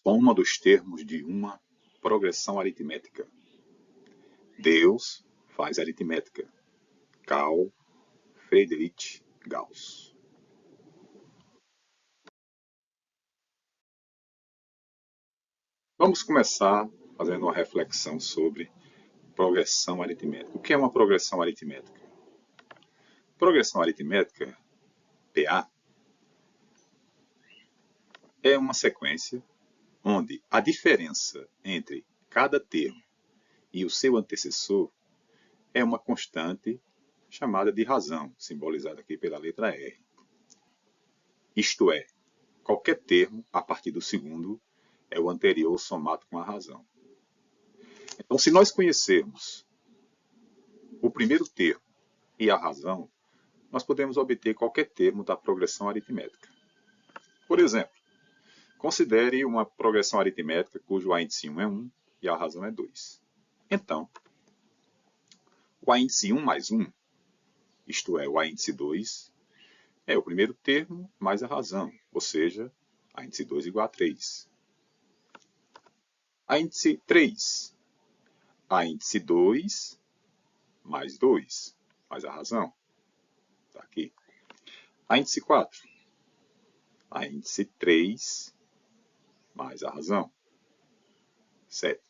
Soma dos termos de uma progressão aritmética. Deus faz aritmética. Carl Friedrich Gauss. Vamos começar fazendo uma reflexão sobre progressão aritmética. O que é uma progressão aritmética? Progressão aritmética, PA, é uma sequência onde a diferença entre cada termo e o seu antecessor é uma constante chamada de razão, simbolizada aqui pela letra R. Isto é, qualquer termo a partir do segundo é o anterior somado com a razão. Então, se nós conhecermos o primeiro termo e a razão, nós podemos obter qualquer termo da progressão aritmética. Por exemplo, considere uma progressão aritmética cujo a índice 1 é 1 e a razão é 2. Então, o a índice 1 mais 1, isto é, o a índice 2, é o primeiro termo mais a razão, ou seja, a índice 2 igual a 3. A índice 3, a índice 2 mais 2, mais a razão. Está aqui. A índice 4, a índice 3 mais a razão. 7.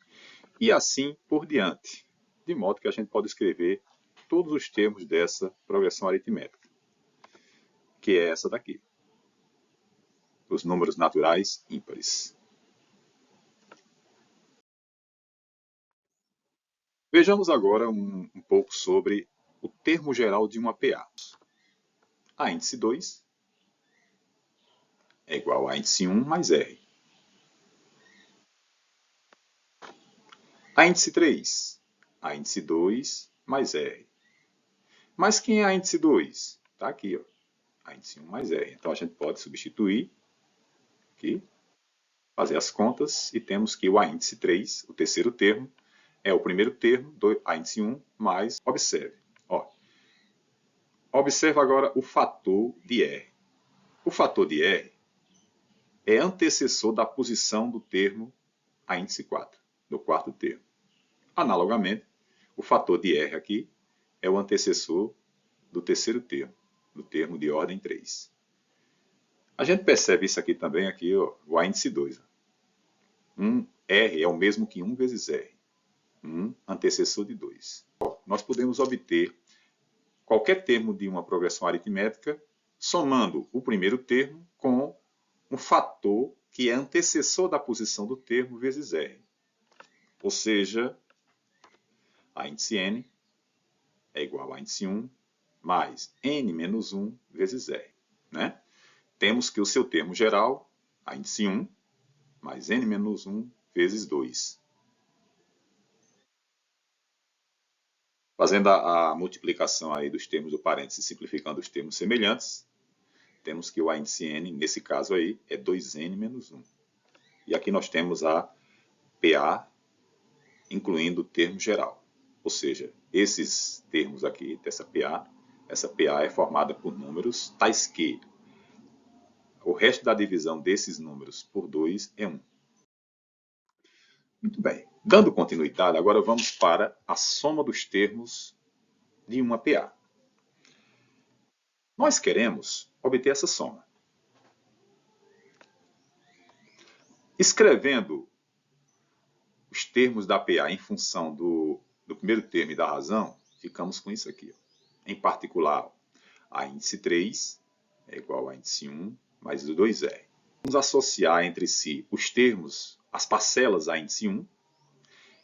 E assim por diante. De modo que a gente pode escrever todos os termos dessa progressão aritmética, que é essa daqui. Os números naturais ímpares. Vejamos agora um pouco sobre o termo geral de uma PA. A índice 2 é igual a índice 1 mais R. A índice 3, a índice 2 mais R. Mas quem é a índice 2? Está aqui, ó. A índice 1 mais R. Então a gente pode substituir aqui, fazer as contas e temos que o a índice 3, o terceiro termo, é o primeiro termo do a índice 1 mais, observe. Ó, observe agora o fator de R. O fator de R é antecessor da posição do termo a índice 4, do quarto termo. Analogamente, o fator de R aqui é o antecessor do terceiro termo, do termo de ordem 3. A gente percebe isso aqui também, aqui, ó, o índice 2. R é o mesmo que 1 vezes R. 1 antecessor de 2. Nós podemos obter qualquer termo de uma progressão aritmética somando o primeiro termo com um fator que é antecessor da posição do termo vezes R. Ou seja, a índice n é igual a índice 1 mais n menos 1 vezes R. Né? Temos que o seu termo geral, a índice 1, mais n menos 1 vezes 2. Fazendo a multiplicação aí dos termos do parênteses, simplificando os termos semelhantes, temos que o a índice n, nesse caso aí, é 2n menos 1. E aqui nós temos a PA, incluindo o termo geral. Ou seja, esses termos aqui, dessa PA, essa PA é formada por números tais que o resto da divisão desses números por 2 é 1. Muito bem. Dando continuidade, agora vamos para a soma dos termos de uma PA. Nós queremos obter essa soma. Escrevendo os termos da PA em função do primeiro termo e da razão, ficamos com isso aqui. Ó. Em particular, a índice 3 é igual a índice 1 mais 2R. Vamos associar entre si os termos, as parcelas a índice 1,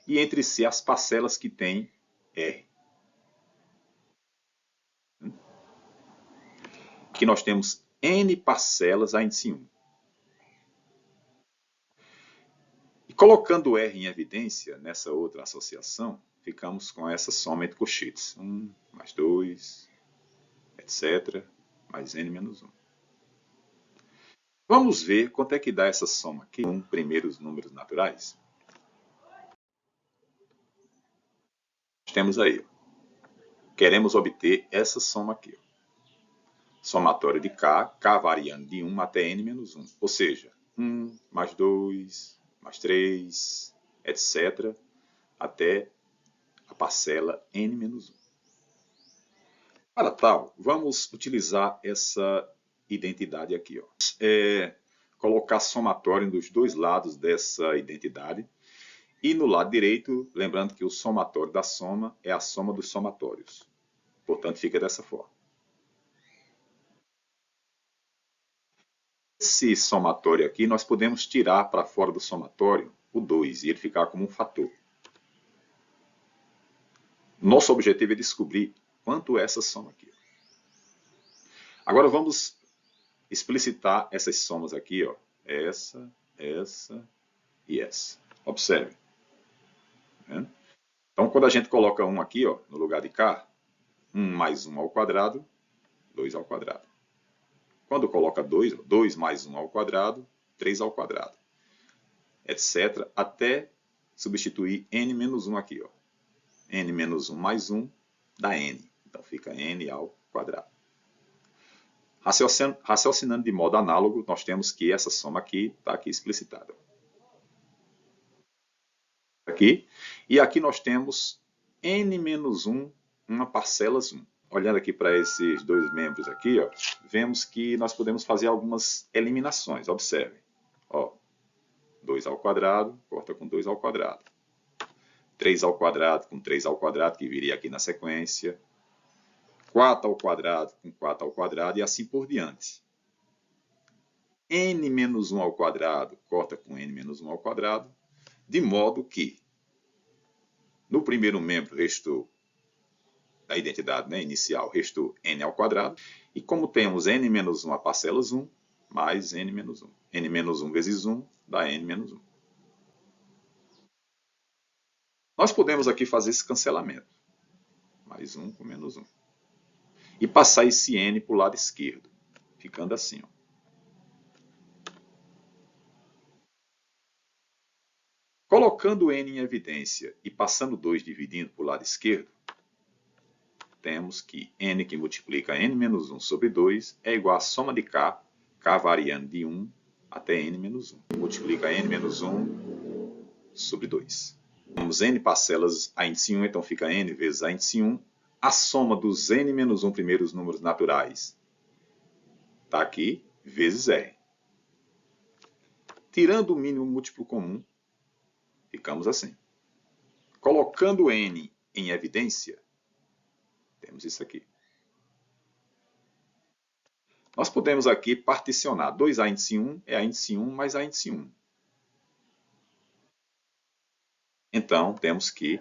e entre si as parcelas que têm R. Aqui nós temos N parcelas a índice 1. E colocando R em evidência nessa outra associação, ficamos com essa soma entre colchetes. 1 mais 2, etc., mais N menos 1. Vamos ver quanto é que dá essa soma aqui com primeiros números naturais. Temos aí. Queremos obter essa soma aqui. Somatório de K variando de 1 até N menos 1. Ou seja, 1, mais 2, mais 3, etc., até a parcela n-1. Para tal, vamos utilizar essa identidade aqui. Ó. Colocar somatório dos dois lados dessa identidade. E no lado direito, lembrando que o somatório da soma é a soma dos somatórios. Portanto, fica dessa forma. Esse somatório aqui, nós podemos tirar para fora do somatório o 2 e ele ficar como um fator. Nosso objetivo é descobrir quanto é essa soma aqui. Agora vamos explicitar essas somas aqui, ó. Essa e essa. Observe. Então, quando a gente coloca 1 aqui, ó, no lugar de cá, 1 mais 1 ao quadrado, 2 ao quadrado. Quando coloca 2, 2 mais 1 ao quadrado, 3 ao quadrado, etc., até substituir n menos 1 aqui. Ó. n menos 1 mais 1 dá n. Então, fica n ao quadrado. Raciocinando de modo análogo, nós temos que essa soma aqui está aqui explicitada. Aqui. E aqui nós temos n menos 1, uma parcelas 1. Olhando aqui para esses dois membros aqui, ó, vemos que nós podemos fazer algumas eliminações. Observe. Ó, 2 ao quadrado, corta com 2 ao quadrado. 3 ao quadrado com 3 ao quadrado, que viria aqui na sequência. 4 ao quadrado com 4 ao quadrado e assim por diante. n menos 1 ao quadrado, corta com n menos 1 ao quadrado, de modo que no primeiro membro restou da identidade, né, inicial, restou n ao quadrado. E como temos n menos 1 a parcelas 1, mais n menos 1. n menos 1 vezes 1 dá n menos 1. Nós podemos aqui fazer esse cancelamento. Mais 1 com menos 1. E passar esse n para o lado esquerdo, ficando assim. Ó. Colocando n em evidência e passando 2 dividindo para o lado esquerdo, temos que n que multiplica n menos 1 sobre 2 é igual à soma de k variando de 1 até n menos 1. Multiplica n menos 1 sobre 2. Temos n parcelas a índice 1, então fica n vezes a índice 1. A soma dos n menos 1 primeiros números naturais está aqui, vezes r. Tirando o mínimo múltiplo comum, ficamos assim. Colocando n em evidência, temos isso aqui. Nós podemos aqui particionar 2a índice 1 é a índice 1 mais a índice 1. Então, temos que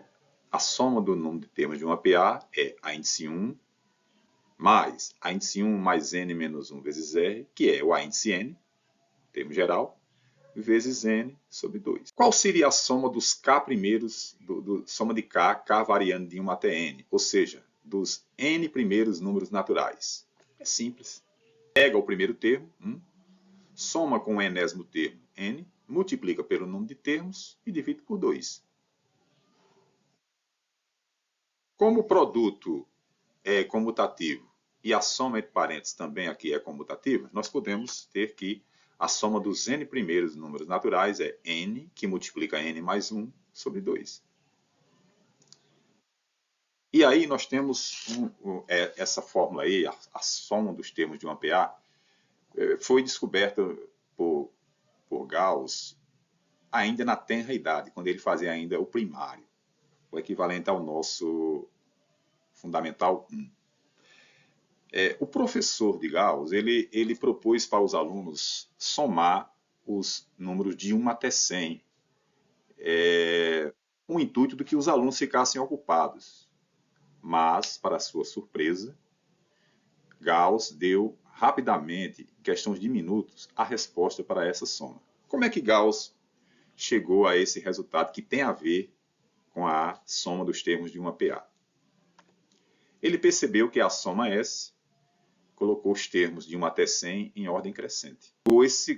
a soma do número de termos de uma PA é a índice 1 mais a índice 1 mais n menos 1 vezes r, que é o a índice n, termo geral, vezes n sobre 2. Qual seria a soma dos k primeiros, soma de k variando de 1 até n, ou seja, dos n primeiros números naturais? É simples. Pega o primeiro termo, 1, soma com o enésimo termo, n, multiplica pelo número de termos e divide por 2. Como o produto é comutativo e a soma entre parênteses também aqui é comutativa, nós podemos ter que a soma dos n primeiros números naturais é n, que multiplica n mais 1 sobre 2. E aí nós temos essa fórmula aí, a soma dos termos de uma PA, foi descoberta por Gauss ainda na tenra idade, quando ele fazia ainda o primário, o equivalente ao nosso Fundamental 1. O professor de Gauss, ele propôs para os alunos somar os números de 1 até 100, com o intuito de que os alunos ficassem ocupados. Mas, para sua surpresa, Gauss deu rapidamente, em questões de minutos, a resposta para essa soma. Como é que Gauss chegou a esse resultado que tem a ver com a soma dos termos de uma PA? Ele percebeu que a soma S colocou os termos de 1 até 100 em ordem crescente.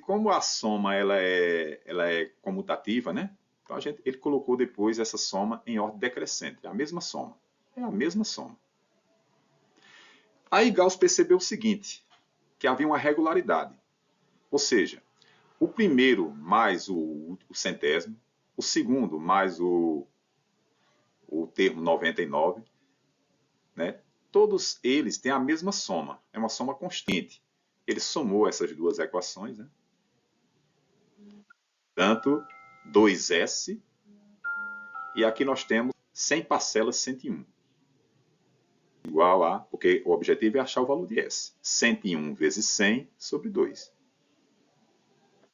Como a soma ela é comutativa, né? Então ele colocou depois essa soma em ordem decrescente. É a mesma soma. É a mesma soma. Aí Gauss percebeu o seguinte, que havia uma regularidade. Ou seja, o primeiro mais o centésimo, o segundo mais o termo 99, né? Todos eles têm a mesma soma, é uma soma constante. Ele somou essas duas equações, né? Tanto 2S, e aqui nós temos 100 parcelas 101. Igual a, porque o objetivo é achar o valor de S. 101 vezes 100 sobre 2.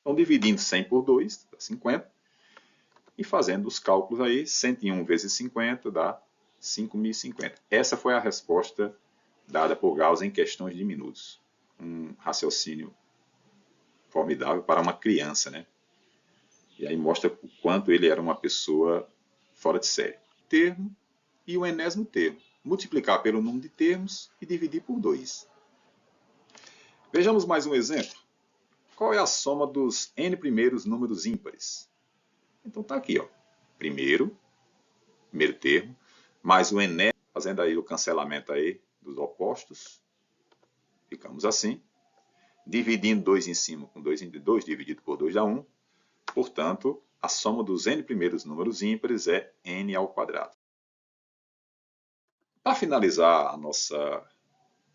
Então, dividindo 100 por 2, dá 50. E fazendo os cálculos aí, 101 vezes 50 dá 5.050. Essa foi a resposta dada por Gauss em questões de minutos. Um raciocínio formidável para uma criança, né? E aí mostra o quanto ele era uma pessoa fora de série. Termo e o enésimo termo. Multiplicar pelo número de termos e dividir por 2. Vejamos mais um exemplo. Qual é a soma dos n primeiros números ímpares? Então está aqui, ó. Primeiro termo, mais o enésimo, fazendo aí o cancelamento aí dos opostos. Ficamos assim. Dividindo 2 em cima com 2 dividido por 2 dá 1. Portanto, a soma dos n primeiros números ímpares é n ao quadrado. Para finalizar a nossa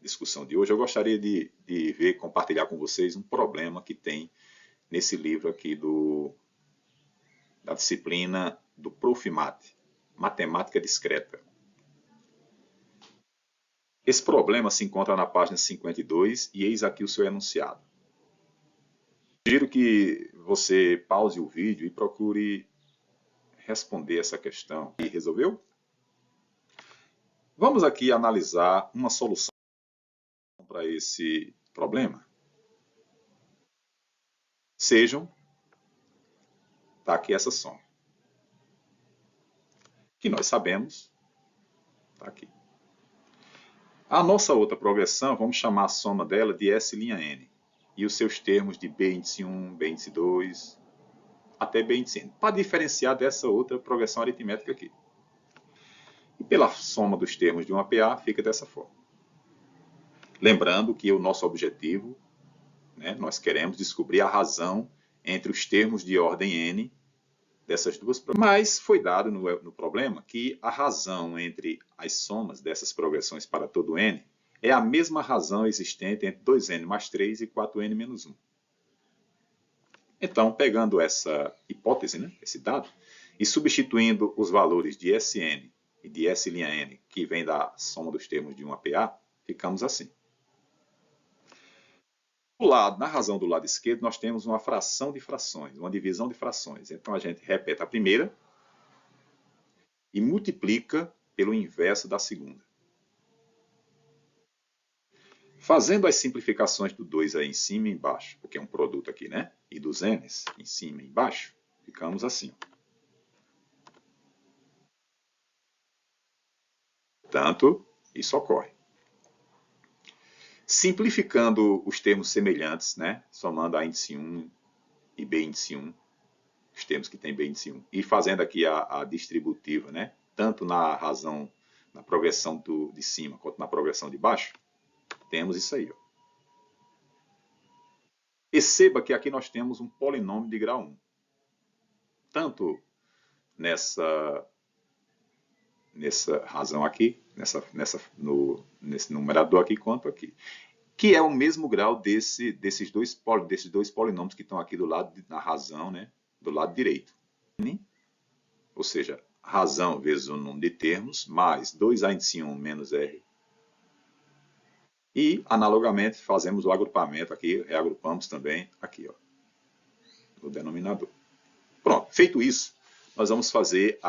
discussão de hoje, eu gostaria de compartilhar com vocês um problema que tem nesse livro aqui da disciplina do Profimat, Matemática Discreta. Esse problema se encontra na página 52 e eis aqui o seu enunciado. Sugiro que você pause o vídeo e procure responder essa questão. E resolveu? Vamos aqui analisar uma solução para esse problema. Sejam, está aqui essa soma, que nós sabemos, está aqui. A nossa outra progressão, vamos chamar a soma dela de S'(n), e os seus termos de B índice 1, B índice 2, até B índice n, para diferenciar dessa outra progressão aritmética aqui. E pela soma dos termos de uma PA, fica dessa forma. Lembrando que o nosso objetivo, né, nós queremos descobrir a razão entre os termos de ordem n dessas duas progressões. Mas foi dado no problema que a razão entre as somas dessas progressões para todo n é a mesma razão existente entre 2n mais 3 e 4n menos 1. Então, pegando essa hipótese, né, esse dado, e substituindo os valores de Sn e de S'(n), que vem da soma dos termos de uma PA, ficamos assim. Na razão do lado esquerdo, nós temos uma fração de frações, uma divisão de frações. Então, a gente repete a primeira e multiplica pelo inverso da segunda. Fazendo as simplificações do 2 aí em cima e embaixo, porque é um produto aqui, né? E dos n's em cima e embaixo, ficamos assim. Portanto, isso ocorre. Simplificando os termos semelhantes, né? Somando A índice 1 e B índice 1, os termos que tem B índice 1, e fazendo aqui a distributiva, né? Tanto na razão, na progressão de cima, quanto na progressão de baixo, temos isso aí. Ó. Perceba que aqui nós temos um polinômio de grau 1. Tanto nessa razão aqui, nesse numerador aqui, quanto aqui. Que é o mesmo grau desses dois polinômios que estão aqui do lado, na razão, né? Do lado direito. Ou seja, razão vezes o número de termos, mais 2a índice 1 menos r. E, analogamente, fazemos o agrupamento aqui, reagrupamos também aqui, ó, no denominador. Pronto, feito isso, nós vamos fazer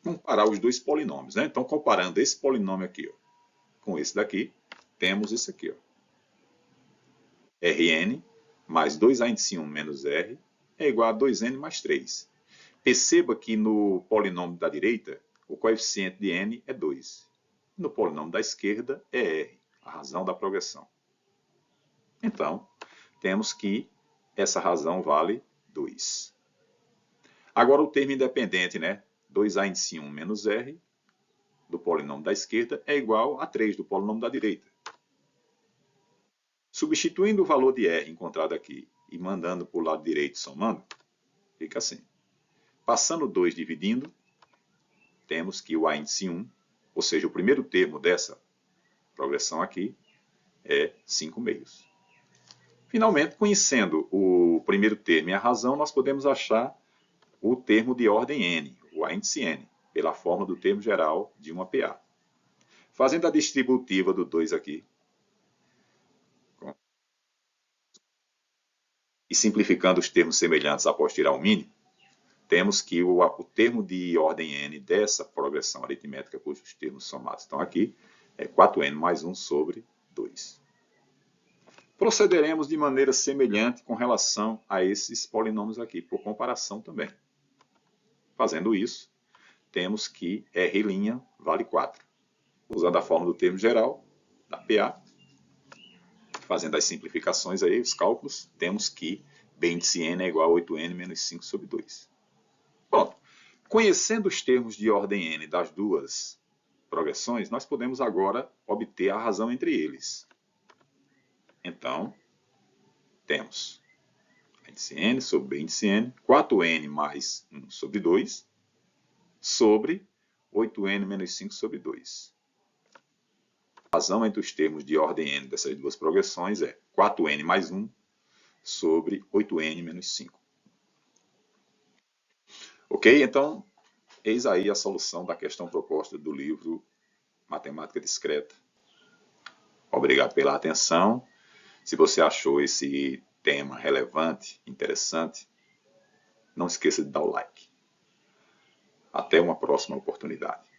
comparar os dois polinômios, né? Então, comparando esse polinômio aqui, ó, com esse daqui, temos isso aqui, ó. Rn mais 2a índice 1 menos r é igual a 2n mais 3. Perceba que no polinômio da direita, o coeficiente de n é 2. No polinômio da esquerda é r, a razão da progressão. Então, temos que essa razão vale 2. Agora o termo independente, né? 2a índice 1 menos r, do polinômio da esquerda, é igual a 3 do polinômio da direita. Substituindo o valor de r encontrado aqui e mandando para o lado direito somando, fica assim. Passando 2 dividindo, temos que o A índice 1, ou seja, o primeiro termo dessa progressão aqui, é 5/2. Finalmente, conhecendo o primeiro termo e a razão, nós podemos achar o termo de ordem n, o A índice n, pela fórmula do termo geral de uma PA. Fazendo a distributiva do 2 aqui, e simplificando os termos semelhantes após tirar o mínimo, temos que o termo de ordem n dessa progressão aritmética, cujos termos somados estão aqui, é 4n mais 1 sobre 2. Procederemos de maneira semelhante com relação a esses polinômios aqui, por comparação também. Fazendo isso, temos que R' vale 4. Usando a fórmula do termo geral, da PA, fazendo as simplificações aí, os cálculos, temos que B índice n é igual a 8n menos 5 sobre 2. Pronto. Conhecendo os termos de ordem n das duas progressões, nós podemos agora obter a razão entre eles. Então, temos A índice n sobre B índice n, 4n mais 1 sobre 2, sobre 8n menos 5 sobre 2. A razão entre os termos de ordem n dessas duas progressões é 4n mais 1 sobre 8n menos 5. Ok? Então, eis aí a solução da questão proposta do livro Matemática Discreta. Obrigado pela atenção. Se você achou esse tema relevante, interessante, não esqueça de dar o like. Até uma próxima oportunidade.